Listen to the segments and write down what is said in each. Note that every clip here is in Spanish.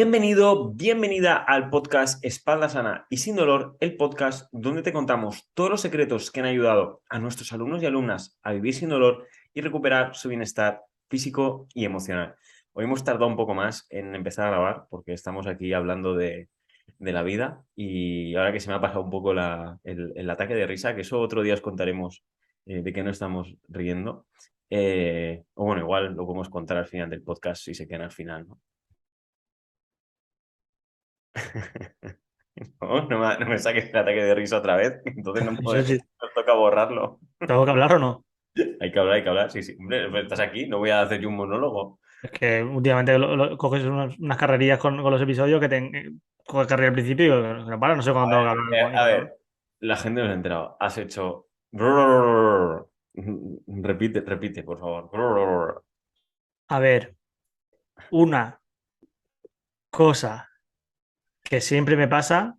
Bienvenido, bienvenida al podcast Espalda Sana y Sin Dolor, el podcast donde te contamos todos los secretos que han ayudado a nuestros alumnos y alumnas a vivir sin dolor y recuperar su bienestar físico y emocional. Hoy hemos tardado un poco más en empezar a grabar porque estamos aquí hablando de la vida y ahora que se me ha pasado un poco el ataque de risa, que eso otro día os contaremos de qué no estamos riendo. O bueno, igual lo podemos contar al final del podcast si se queda al final, ¿no? No me saques el ataque de risa otra vez, entonces Eso sí. nos toca borrarlo. ¿Tengo que hablar o no? Hay que hablar, sí, sí. Hombre, pues estás aquí, no voy a hacer yo un monólogo. Es que últimamente coges unas carrerillas con los episodios coges carrera al principio y no para, no sé cuándo tengo que hablar A y todo. ver, la gente no se ha enterado. Has hecho... Repite, repite, por favor. A ver, una cosa que siempre me pasa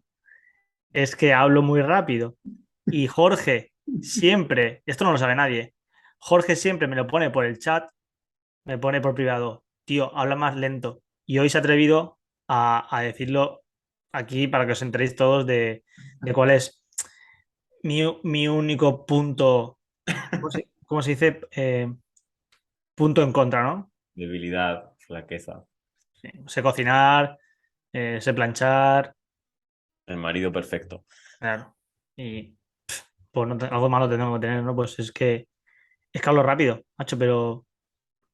es que hablo muy rápido. Y Jorge siempre, esto no lo sabe nadie, Jorge siempre me lo pone por el chat, me pone por privado, tío, habla más lento. Y hoy se ha atrevido a decirlo aquí para que os enteréis todos de cuál es mi único punto, cómo se dice? Punto en contra, ¿no? Debilidad, flaqueza. Sí. Sé cocinar, sé planchar, El marido perfecto. claro. Y pues algo malo tengo que tener, ¿no? Pues es que hablo rápido, macho, pero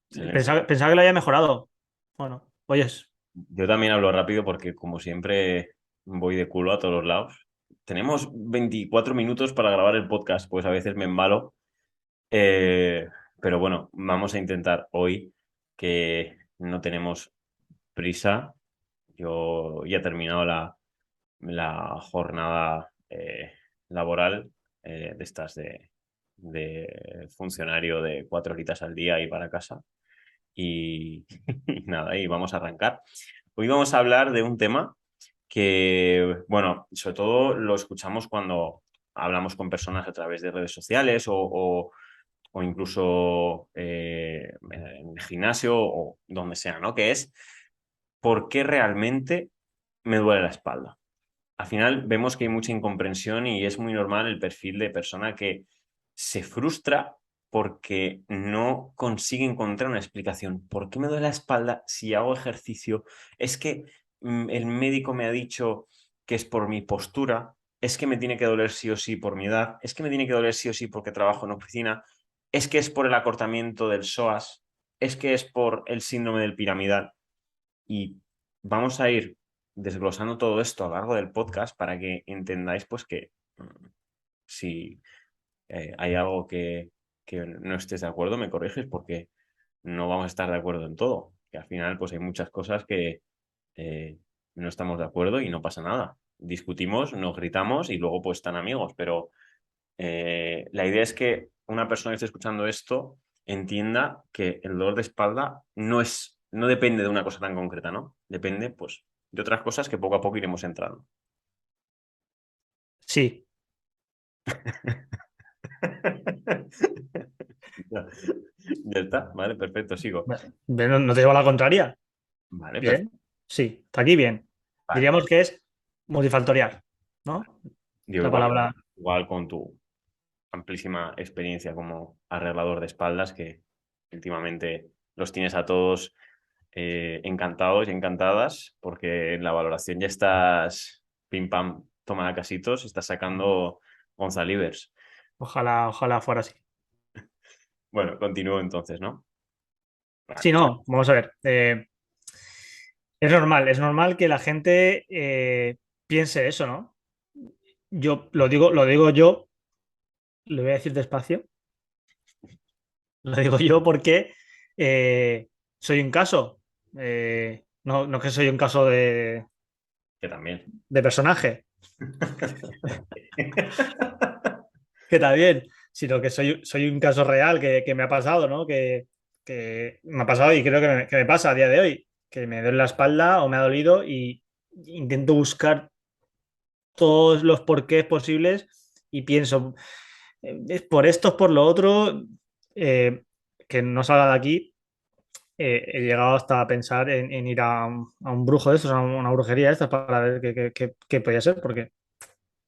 Excelente. pensaba que lo había mejorado. Bueno, oyes, Yo también hablo rápido porque, como siempre, voy de culo a todos los lados. Tenemos 24 minutos para grabar el podcast, pues a veces me embalo. Eh, pero bueno, vamos a intentar hoy que no tenemos prisa. Yo ya he terminado la jornada laboral de estas de funcionario de 4 horitas al día y para casa. Y, y nada, y vamos a arrancar. Hoy vamos a hablar de un tema que, bueno, sobre todo lo escuchamos cuando hablamos con personas a través de redes sociales o incluso en el gimnasio o donde sea, ¿no? Que es ¿por qué realmente me duele la espalda? Al final vemos que hay mucha incomprensión y es muy normal el perfil de persona que se frustra porque no consigue encontrar una explicación. ¿Por qué me duele la espalda si hago ejercicio? Es que el médico me ha dicho que es por mi postura, es que me tiene que doler sí o sí por mi edad, es que me tiene que doler sí o sí porque trabajo en oficina, es que es por el acortamiento del psoas, es que es por el síndrome del piramidal. Y vamos a ir desglosando todo esto a lo largo del podcast para que entendáis pues que si hay algo que no estés de acuerdo, me corriges porque no vamos a estar de acuerdo en todo. Que al final pues hay muchas cosas que eh, no estamos de acuerdo y no pasa nada. Discutimos, nos gritamos y luego pues están amigos, pero la idea es que una persona que esté escuchando esto entienda que el dolor de espalda no depende de una cosa tan concreta, ¿no? Depende, pues, de otras cosas que poco a poco iremos entrando. sí. Ya, ya está, vale, perfecto, sigo. No te llevo a la contraria. Vale, Bien, perfecto. sí, está aquí bien. Vale. Diríamos que es multifactorial, ¿no? Digo, La igual, palabra. igual con tu amplísima experiencia como arreglador de espaldas, que últimamente los tienes a todos encantados y encantadas, porque en la valoración ya estás, pim pam, toma casitos, estás sacando Gonzalivers. Ojalá fuera así. Bueno, continúo entonces, ¿no? Vale, Sí, no, vamos a ver. Es normal que la gente piense eso, ¿no? Yo lo digo yo, lo voy a decir despacio, lo digo yo porque soy un caso. No que soy un caso que también. de personaje, que está bien, sino que soy un caso real que me ha pasado, ¿no? Que me ha pasado y creo que me pasa a día de hoy, que me duele la espalda o me ha dolido y intento buscar todos los porqués posibles y pienso, es por esto, es por lo otro, que no salga de aquí. he llegado hasta a pensar en ir a un brujo de estos, a una brujería de estas, para ver qué podía ser, porque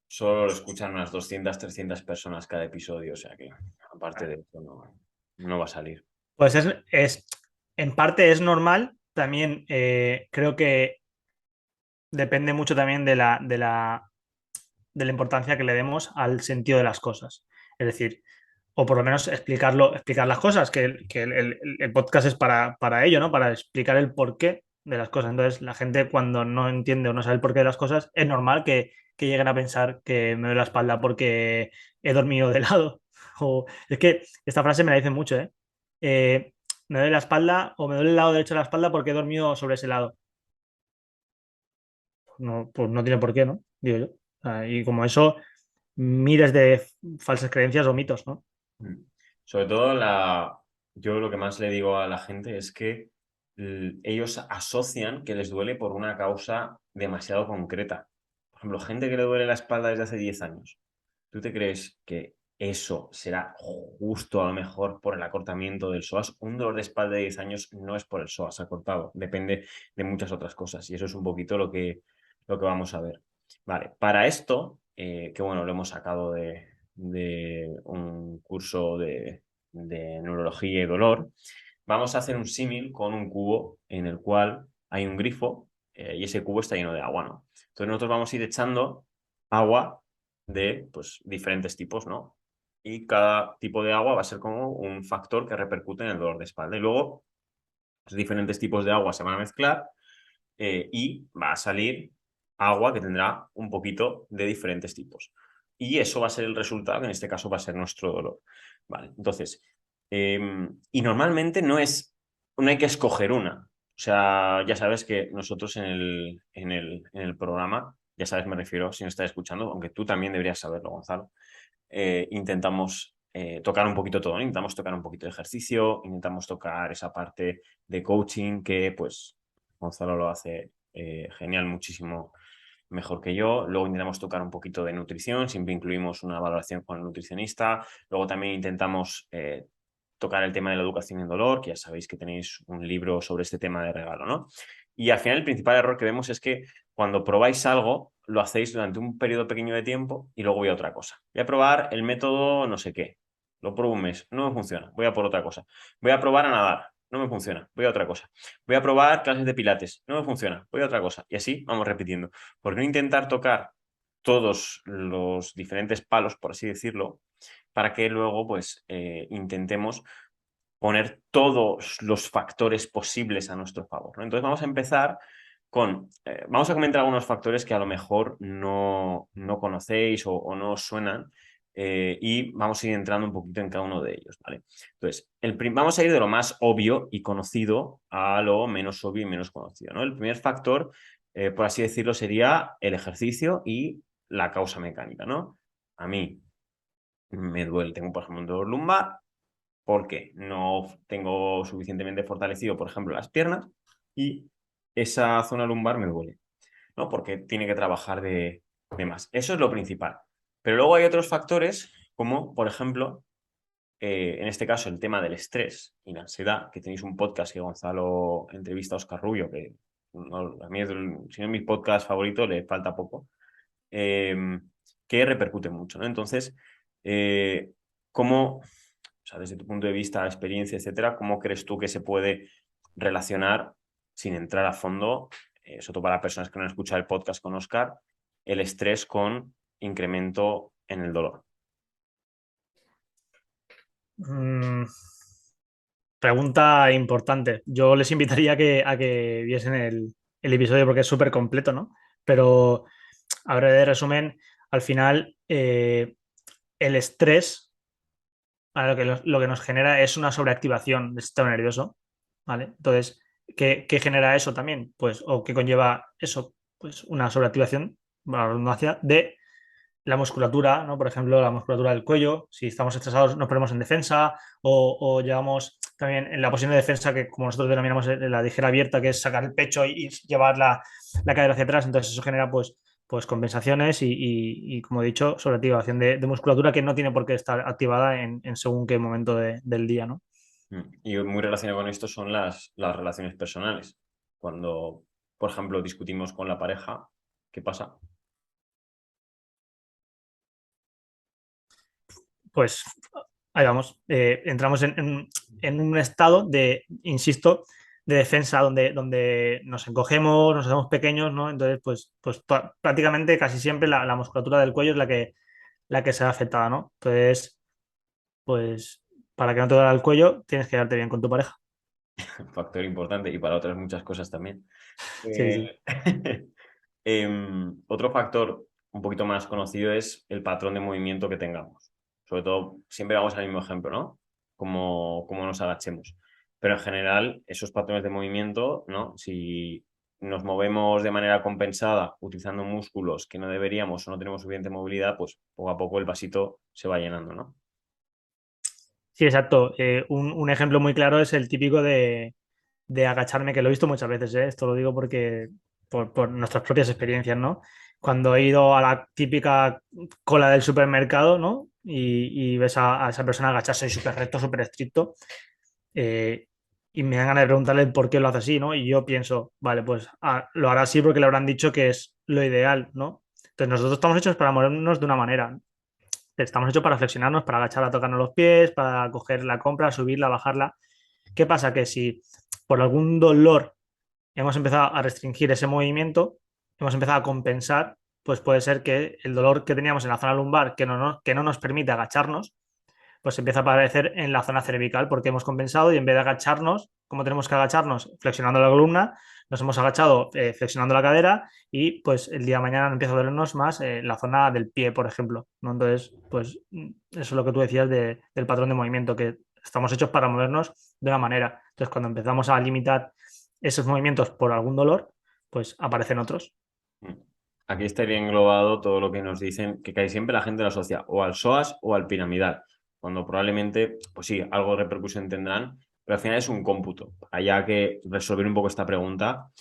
Solo lo escuchan unas 200, 300 personas cada episodio, o sea que aparte de eso no va a salir. pues en parte es normal. También creo que depende mucho también de la importancia que le demos al sentido de las cosas. Es decir, o por lo menos explicar las cosas, que el podcast es para ello, ¿no? Para explicar el porqué de las cosas. Entonces, la gente cuando no entiende o no sabe el porqué de las cosas, es normal que lleguen a pensar que me duele la espalda porque he dormido de lado. O es que esta frase me la dicen mucho, ¿eh? Eh, Me duele la espalda o me duele el lado derecho de la espalda porque he dormido sobre ese lado. No, pues no tiene por qué, ¿no? Digo yo. Y como eso, miles de falsas creencias o mitos, ¿no? Mm. Sobre todo yo lo que más le digo a la gente es que ellos asocian que les duele por una causa demasiado concreta. Por ejemplo, gente que le duele la espalda desde hace 10 años. ¿Tú te crees que eso será justo a lo mejor por el acortamiento del psoas? Un dolor de espalda de 10 años no es por el psoas acortado, depende de muchas otras cosas y eso es un poquito lo que vamos a ver. Vale, para esto, que bueno, lo hemos sacado de un curso de neurología y dolor, vamos a hacer un símil con un cubo en el cual hay un grifo y ese cubo está lleno de agua, ¿no? Entonces nosotros vamos a ir echando agua de pues, diferentes tipos, ¿no? Y cada tipo de agua va a ser como un factor que repercute en el dolor de espalda. Y luego los diferentes tipos de agua se van a mezclar y va a salir agua que tendrá un poquito de diferentes tipos. Y eso va a ser el resultado, que en este caso va a ser nuestro dolor. Vale, entonces, y normalmente no hay que escoger una. O sea, ya sabes que nosotros en el programa, ya sabes, me refiero, si no estás escuchando, aunque tú también deberías saberlo, Gonzalo, intentamos tocar un poquito todo, ¿no? Intentamos tocar un poquito de ejercicio, intentamos tocar esa parte de coaching que, pues, Gonzalo lo hace genial, muchísimo mejor que yo. Luego intentamos tocar un poquito de nutrición, siempre incluimos una valoración con el nutricionista. Luego también intentamos tocar el tema de la educación en dolor, que ya sabéis que tenéis un libro sobre este tema de regalo, ¿no? Y al final el principal error que vemos es que cuando probáis algo, lo hacéis durante un periodo pequeño de tiempo y luego voy a otra cosa. Voy a probar el método no sé qué. Lo pruebo un mes, no me funciona, voy a por otra cosa. Voy a probar a nadar, no me funciona, voy a otra cosa. Voy a probar clases de pilates, no me funciona, voy a otra cosa. Y así vamos repitiendo. ¿Por qué no intentar tocar todos los diferentes palos, por así decirlo, para que luego pues intentemos poner todos los factores posibles a nuestro favor, ¿no? Entonces vamos a empezar vamos a comentar algunos factores que a lo mejor no conocéis o no os suenan y vamos a ir entrando un poquito en cada uno de ellos, ¿vale? Entonces, vamos a ir de lo más obvio y conocido a lo menos obvio y menos conocido, ¿no? El primer factor, por así decirlo, sería el ejercicio y la causa mecánica, ¿no? A mí me duele, tengo por ejemplo un dolor lumbar, porque no tengo suficientemente fortalecido, por ejemplo, las piernas y esa zona lumbar me duele, ¿no? Porque tiene que trabajar de más. Eso es lo principal. Pero luego hay otros factores, como por ejemplo, en este caso, el tema del estrés y la ansiedad, que tenéis un podcast que Gonzalo entrevista a Oscar Rubio, que a mí si no es mi podcast favorito, le falta poco, eh, que repercute mucho, ¿no? Entonces, ¿cómo, o sea, desde tu punto de vista, experiencia, etcétera, cómo crees tú que se puede relacionar, sin entrar a fondo, sobre todo para personas que no han escuchado el podcast con Oscar, el estrés con incremento en el dolor? Mm, Pregunta importante. Yo les invitaría a que viesen el episodio porque es súper completo, ¿no? Pero, a ver, de resumen, al final, el estrés, ¿vale? Lo que nos genera es una sobreactivación del sistema nervioso, ¿vale? Entonces, ¿qué genera eso también? Pues, o qué conlleva eso, pues una sobreactivación, la redundancia, de la musculatura, ¿no? Por ejemplo, la musculatura del cuello. Si estamos estresados, nos ponemos en defensa o llevamos también en la posición de defensa, que como nosotros denominamos la ligera abierta, que es sacar el pecho y llevar la cadera hacia atrás. Entonces, eso genera pues compensaciones y, como he dicho, sobreactivación de musculatura que no tiene por qué estar activada en según qué momento del día, ¿no? Y muy relacionado con esto son las relaciones personales. Cuando, por ejemplo, discutimos con la pareja, ¿qué pasa? Pues ahí vamos. Entramos en un estado de, insisto, de defensa donde nos encogemos, nos hacemos pequeños, ¿no? Entonces, prácticamente casi siempre la musculatura del cuello es la que se ve afectada, ¿no? Entonces, pues para que no te duela el cuello, tienes que darte bien con tu pareja. Un factor importante y para otras muchas cosas también. Sí, sí. Eh, otro factor un poquito más conocido es el patrón de movimiento que tengamos. Sobre todo, siempre vamos al mismo ejemplo, ¿no? Como nos agachemos. Pero en general, esos patrones de movimiento, ¿no? Si nos movemos de manera compensada, utilizando músculos que no deberíamos o no tenemos suficiente movilidad, pues poco a poco el vasito se va llenando, ¿no? Sí, exacto. Un ejemplo muy claro es el típico de agacharme, que lo he visto muchas veces, ¿eh? Esto lo digo porque por nuestras propias experiencias, ¿no? Cuando he ido a la típica cola del supermercado, ¿no? Y ves a esa persona agacharse súper recto, súper estricto, eh, y me dan ganas de preguntarle por qué lo hace así, ¿no? Y yo pienso, vale, pues lo hará así porque le habrán dicho que es lo ideal, ¿no? Entonces nosotros estamos hechos para movernos de una manera. Estamos hechos para flexionarnos, para agachar a tocarnos los pies, para coger la compra, subirla, bajarla. ¿Qué pasa? Que si por algún dolor hemos empezado a restringir ese movimiento, hemos empezado a compensar, pues puede ser que el dolor que teníamos en la zona lumbar, que no nos permite agacharnos, pues empieza a aparecer en la zona cervical porque hemos compensado y en vez de agacharnos, como tenemos que agacharnos flexionando la columna, nos hemos agachado flexionando la cadera y pues el día de mañana empieza a dolernos más la zona del pie, por ejemplo, ¿no? Entonces, pues eso es lo que tú decías del patrón de movimiento, que estamos hechos para movernos de una manera. Entonces, cuando empezamos a limitar esos movimientos por algún dolor, pues aparecen otros. Aquí estaría englobado todo lo que nos dicen, que casi siempre la gente lo asocia o al psoas o al piramidal, cuando probablemente, pues sí, algo de repercusión tendrán, pero al final es un cómputo. Haya que resolver un poco esta pregunta.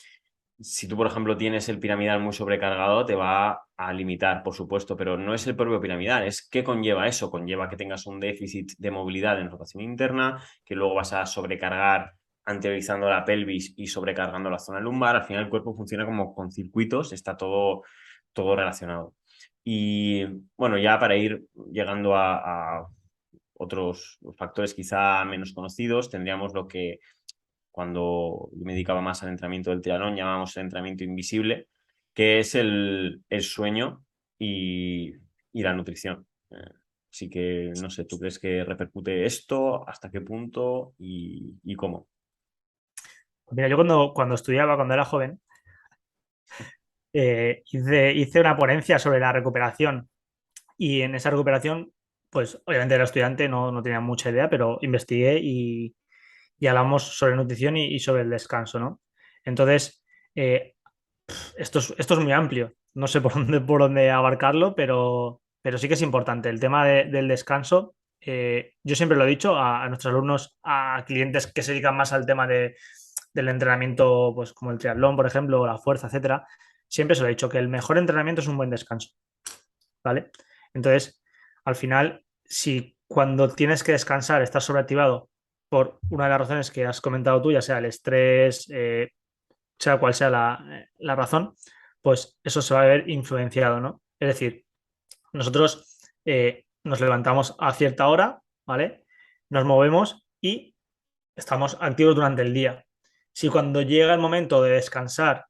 Si tú, por ejemplo, tienes el piramidal muy sobrecargado, te va a limitar, por supuesto, pero no es el propio piramidal, es qué conlleva eso. Conlleva que tengas un déficit de movilidad en rotación interna, que luego vas a sobrecargar anteriorizando la pelvis y sobrecargando la zona lumbar. Al final el cuerpo funciona como con circuitos, está todo relacionado. Y bueno, ya para ir llegando a otros factores quizá menos conocidos, tendríamos lo que cuando yo me dedicaba más al entrenamiento del triatlón, llamábamos el entrenamiento invisible, que es el sueño y la nutrición. Así que, no sé, ¿tú crees que repercute esto? ¿Hasta qué punto? Y cómo? Pues mira, yo cuando estudiaba, cuando era joven, hice una ponencia sobre la recuperación y en esa recuperación, pues obviamente era estudiante, no tenía mucha idea, pero investigué y hablamos sobre nutrición y sobre el descanso, ¿no? Entonces, eh, esto es muy amplio, no sé por dónde abarcarlo, pero sí que es importante. El tema del descanso, yo siempre lo he dicho a nuestros alumnos, a clientes que se dedican más al tema del entrenamiento, pues como el triatlón, por ejemplo, o la fuerza, etcétera, siempre se lo he dicho que el mejor entrenamiento es un buen descanso. ¿Vale? Entonces, al final, si cuando tienes que descansar estás sobreactivado por una de las razones que has comentado tú, ya sea el estrés, sea cual sea la razón, pues eso se va a ver influenciado, ¿no? Es decir, nosotros nos levantamos a cierta hora, ¿vale? Nos movemos y estamos activos durante el día. Si cuando llega el momento de descansar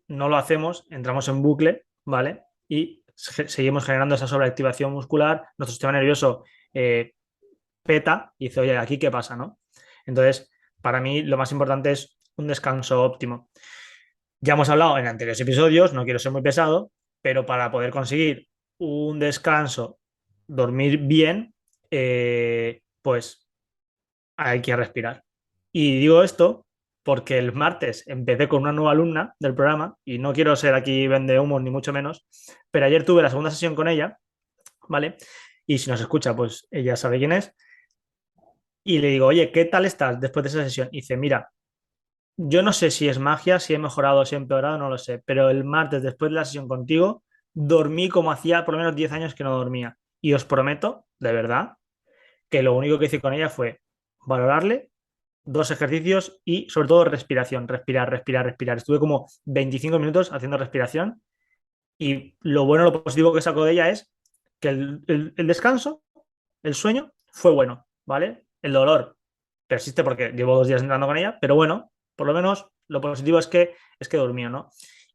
no lo hacemos, entramos en bucle, ¿vale? Y seguimos generando esa sobreactivación muscular, nuestro sistema nervioso eh, peta y dice, oye, ¿aquí qué pasa, no? Entonces, para mí lo más importante es un descanso óptimo. Ya hemos hablado en anteriores episodios, no quiero ser muy pesado, pero para poder conseguir un descanso, dormir bien, pues hay que respirar. Y digo esto porque el martes empecé con una nueva alumna del programa y no quiero ser aquí vende humos ni mucho menos, pero ayer tuve la segunda sesión con ella, ¿vale? Y si nos escucha, pues ella sabe quién es. Y le digo, oye, ¿qué tal estás después de esa sesión? Y dice, mira, yo no sé si es magia, si he mejorado, si he empeorado, no lo sé, pero el martes después de la sesión contigo, dormí como hacía por lo menos 10 años que no dormía. Y os prometo, de verdad, que lo único que hice con ella fue valorarle 2 ejercicios y sobre todo respiración, respirar, respirar, respirar. Estuve como 25 minutos haciendo respiración y lo bueno, lo positivo que saco de ella es que el descanso, el sueño, fue bueno, ¿vale? El dolor persiste porque llevo 2 días entrando con ella, pero bueno, por lo menos lo positivo es que durmió, ¿no?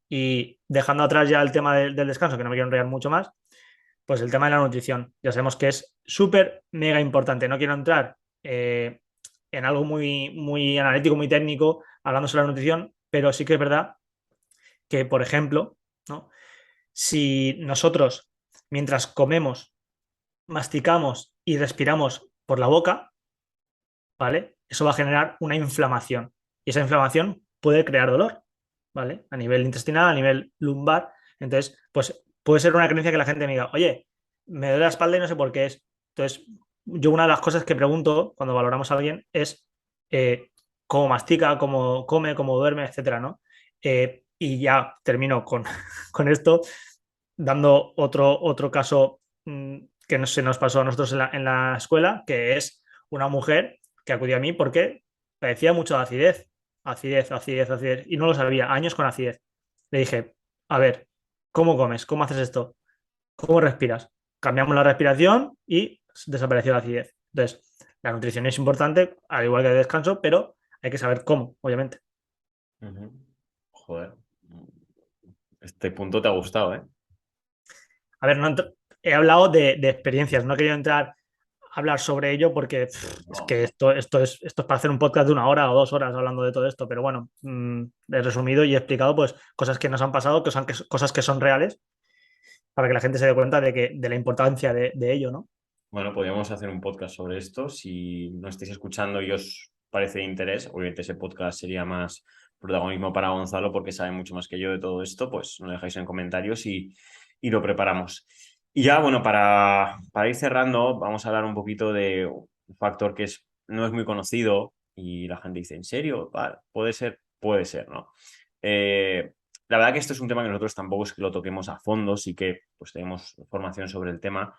Y dejando atrás ya el tema del descanso, que no me quiero enrollar mucho más, pues el tema de la nutrición. Ya sabemos que es súper, mega importante. No quiero entrar en algo muy, muy analítico, muy técnico, hablando sobre la nutrición, pero sí que es verdad que, por ejemplo, ¿no? Si nosotros, mientras comemos, masticamos y respiramos por la boca, ¿vale? Eso va a generar una inflamación. Y esa inflamación puede crear dolor, ¿vale? A nivel intestinal, a nivel lumbar. Entonces, pues puede ser una creencia que la gente me diga, oye, me duele la espalda y no sé por qué es. Entonces, yo una de las cosas que pregunto cuando valoramos a alguien es cómo mastica, cómo come, cómo duerme, etcétera, ¿no? Y ya termino con, con esto, dando otro caso que se nos pasó a nosotros en la escuela, que es una mujer que acudió a mí porque padecía mucho de acidez, acidez, acidez, acidez, y no lo sabía, años con acidez. Le dije, a ver, ¿cómo comes? ¿Cómo haces esto? ¿Cómo respiras? Cambiamos la respiración y desapareció la acidez. Entonces, la nutrición es importante, al igual que el descanso, pero hay que saber cómo, obviamente. Ujú. Joder. Este punto te ha gustado, ¿eh? A ver, he hablado de experiencias, no he querido entrar a hablar sobre ello porque es No. que esto es para hacer un podcast de 1 hora o 2 horas hablando de todo esto, pero bueno, he resumido y he explicado pues cosas que nos han pasado, cosas que son reales, para que la gente se dé cuenta de la importancia de ello, ¿no? Bueno, podríamos hacer un podcast sobre esto. Si no estáis escuchando y os parece de interés, obviamente ese podcast sería más protagonismo para Gonzalo porque sabe mucho más que yo de todo esto, pues nos dejáis en comentarios y lo preparamos. Y ya, bueno, para ir cerrando, vamos a hablar un poquito de un factor que no es muy conocido y la gente dice, ¿en serio? Vale, puede ser, ¿no? Eh, la verdad que esto es un tema que nosotros tampoco es que lo toquemos a fondo, sí que pues tenemos formación sobre el tema.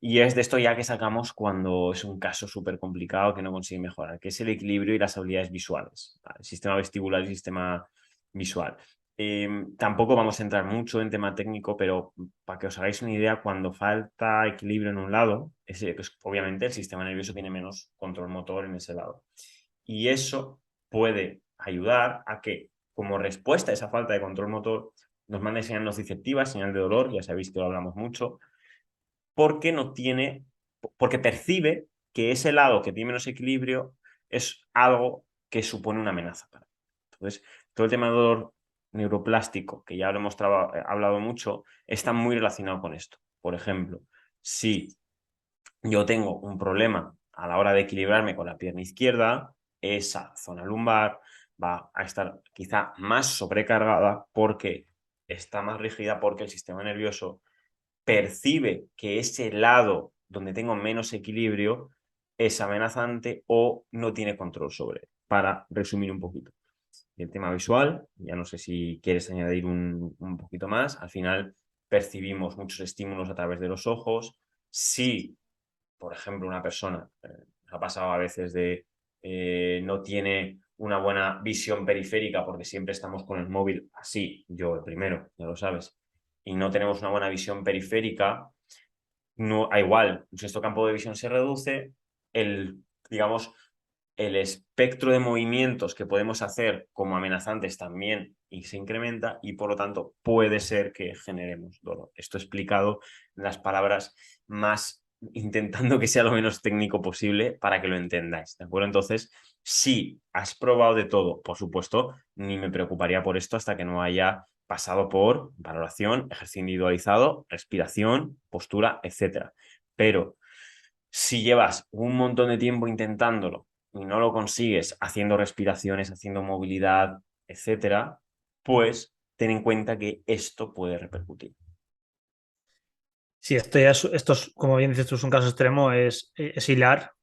Y es de esto ya que sacamos cuando es un caso súper complicado que no consigue mejorar, que es el equilibrio y las habilidades visuales, ¿vale? El sistema vestibular y el sistema visual. Tampoco vamos a entrar mucho en tema técnico, pero para que os hagáis una idea, cuando falta equilibrio en un lado, pues, obviamente el sistema nervioso tiene menos control motor en ese lado. Y eso puede ayudar a que, como respuesta a esa falta de control motor, nos mande señal nociceptiva, señal de dolor, ya sabéis que lo hablamos mucho, porque no tiene, porque percibe que ese lado que tiene menos equilibrio es algo que supone una amenaza para él. Entonces, todo el tema de dolor neuroplástico, que ya lo hemos hablado mucho, está muy relacionado con esto. Por ejemplo, si yo tengo un problema a la hora de equilibrarme con la pierna izquierda, esa zona lumbar va a estar quizá más sobrecargada porque está más rígida, porque el sistema nervioso percibe que ese lado donde tengo menos equilibrio es amenazante o no tiene control sobre él. Para resumir un poquito. El tema visual, ya no sé si quieres añadir un poquito más, al final percibimos muchos estímulos a través de los ojos. Si, por ejemplo, una persona, ha pasado a veces de no tiene una buena visión periférica porque siempre estamos con el móvil así, yo el primero, ya lo sabes, y no tenemos una buena visión periférica, no, a igual, nuestro campo de visión se reduce, digamos, el espectro de movimientos que podemos hacer como amenazantes también y se incrementa y por lo tanto puede ser que generemos dolor. Esto explicado en las palabras más intentando que sea lo menos técnico posible para que lo entendáis, ¿de acuerdo? Entonces, si has probado de todo, por supuesto, ni me preocuparía por esto hasta que no haya pasado por valoración, ejercicio individualizado, respiración, postura, etcétera. Pero si llevas un montón de tiempo intentándolo y no lo consigues haciendo respiraciones, haciendo movilidad, etcétera, pues ten en cuenta que esto puede repercutir. Sí, como bien dices tú, es un caso extremo, es hilar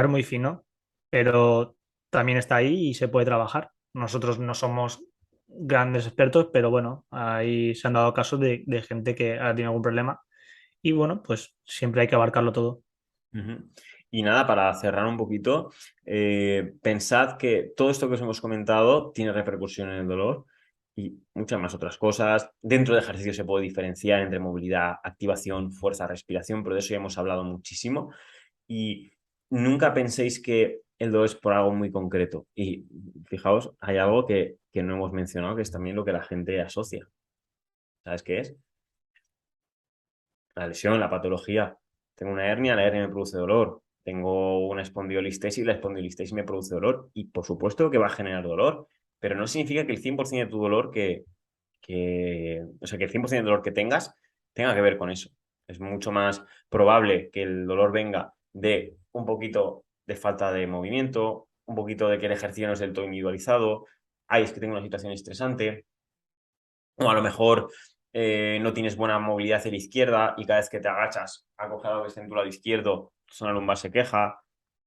muy fino, pero también está ahí y se puede trabajar. Nosotros no somos grandes expertos, pero bueno, ahí se han dado casos de gente que ha tenido algún problema y bueno, pues siempre hay que abarcarlo todo. Uh -huh. Y nada, para cerrar un poquito, pensad que todo esto que os hemos comentado tiene repercusión en el dolor y muchas más otras cosas. Dentro de ejercicio se puede diferenciar entre movilidad, activación, fuerza, respiración, pero de eso ya hemos hablado muchísimo. Y nunca penséis que el dolor es por algo muy concreto. Y fijaos, hay algo que no hemos mencionado, que es también lo que la gente asocia. ¿Sabes qué es? La lesión, la patología. Tengo una hernia, la hernia me produce dolor. Tengo una espondilolistesis, la espondilolistesis me produce dolor. Y por supuesto que va a generar dolor, pero no significa que el 100% de tu dolor o sea, que el 100% de dolor que tengas tenga que ver con eso. Es mucho más probable que el dolor venga de un poquito de falta de movimiento, un poquito de que el ejercicio no es del todo individualizado, ay, es que tengo una situación estresante, o a lo mejor no tienes buena movilidad hacia la izquierda y cada vez que te agachas a coger algo que esté en tu lado izquierdo, tu zona lumbar se queja.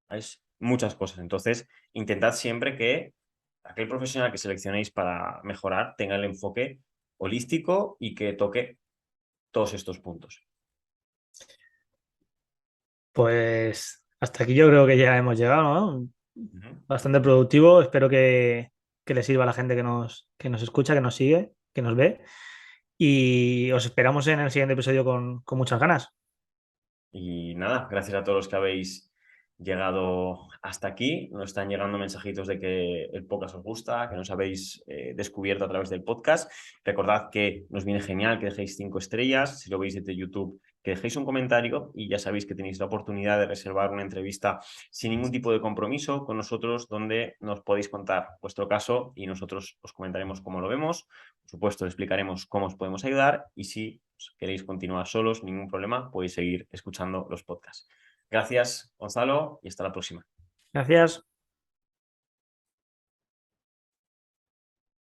Es muchas cosas. Entonces, intentad siempre que aquel profesional que seleccionéis para mejorar tenga el enfoque holístico y que toque todos estos puntos. Pues hasta aquí yo creo que ya hemos llegado, ¿no? Ujú. Bastante productivo. Espero que le sirva a la gente que nos escucha, que nos sigue, que nos ve. Y os esperamos en el siguiente episodio con muchas ganas. Y nada, gracias a todos los que habéis llegado hasta aquí. Nos están llegando mensajitos de que el podcast os gusta, que nos habéis descubierto a través del podcast. Recordad que nos viene genial que dejéis 5 estrellas. Si lo veis desde YouTube, que dejéis un comentario y ya sabéis que tenéis la oportunidad de reservar una entrevista sin ningún tipo de compromiso con nosotros, donde nos podéis contar vuestro caso y nosotros os comentaremos cómo lo vemos. Por supuesto, explicaremos cómo os podemos ayudar y si queréis continuar solos, ningún problema, podéis seguir escuchando los podcasts. Gracias, Gonzalo, y hasta la próxima. Gracias.